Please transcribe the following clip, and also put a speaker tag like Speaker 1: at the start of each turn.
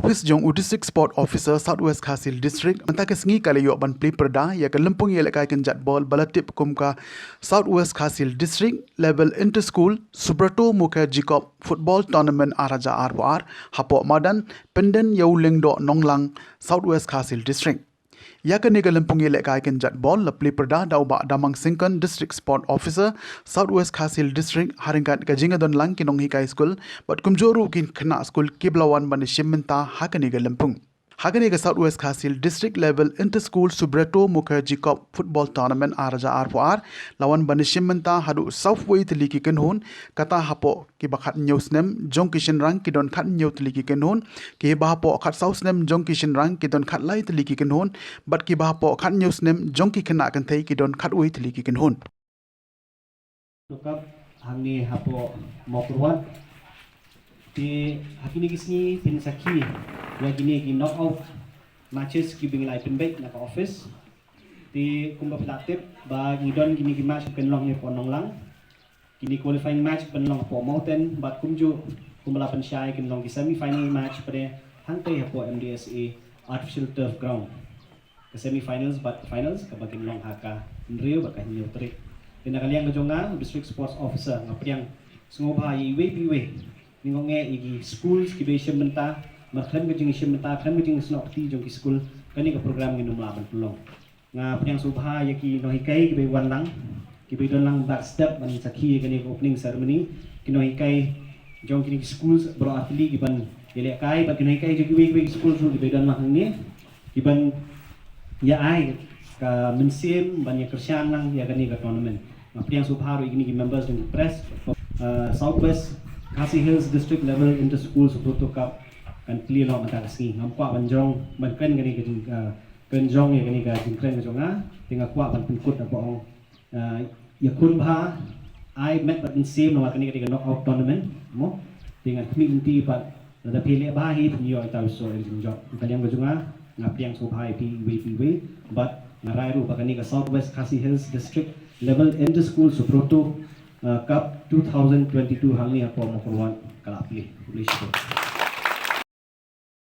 Speaker 1: Office jong District Sport Officer Southwest Khasil District mentaka sengi kalayo ban play perda ya kelempung ye lekai kenjat bol balatip kumka Southwest Khasil District level inter school Subrato Mukherjee Cup football tournament araja arwar hapo madan penden yauleng do nonglang Southwest Khasil District ya ke nega lempung ye lekai kenjat bol la play perda dau ba damang singkan District Sport Officer Southwest Khasil District haringkat kajinga don lang kinong hikai school but kumjoru kin kena school kiblawan ban shimenta ha ke nega lempung Haganega Southwest Khasil District level inter-school Subrato Mukherjee Cup football tournament araja arwar lawan banishimenta hadu Southway teliki kenhun kata hapo ki bakhat newsnem jong kishin rang ki don khat new teliki kenhun ki bahapo khat southnem jong kishin rang ki don khat lai teliki kenhun but ki bahapo khat newsnem jong ki khana kan thei ki don khat ui teliki kenhun
Speaker 2: Tukap hangni hapo mokurwan di hakini kisni pin saki ya gini ki knock out matches ki bingilai pin baik na office di kumba platip ba ngidon gini ki match pen long ni ponong lang gini qualifying match pen long po mountain bat kumju kumbala pen shai kin long ki semi final match pada hangtai hapo MDSA artificial turf ground ke semi finals bat finals ka bakin long haka nrio ba ka hinyo tri pinakaliang kajonga district sports officer ngapriang sungoba iwe ningongge igi schools ki besem menta maklem ke jing menta klem ke jing snokti jong ki school kani ka program nginum laban tulong nga pnyang subha yaki no hikai ki be wan lang ki be don lang back step ban sakhi kani opening ceremony ki no hikai jong ki schools bro atli ki ban yele kai ba ki no hikai ki be school ki be don lang ni ki ban ya ai ka mensim ban ya kersian lang ya kani ka tournament nga pnyang subha ro igni ki members jong press Southwest Khasil Hills District level inter school Subrato Cup kan clear lo mata kasi ngampa banjong bankan gani kenjong ya gani ga jingkren jonga tinga kwa ban pinkut apa ong yakun bha I met but in same no kani ga knock out tournament mo tinga community but da pele ba hi yo ta so jingjok kaliang ga jonga ngapiang so bhai pi but ngarai ru ba kani ga Southwest Khasil Hills District level inter school Subrato Cup 2022 hangni apa mo korwan kalapli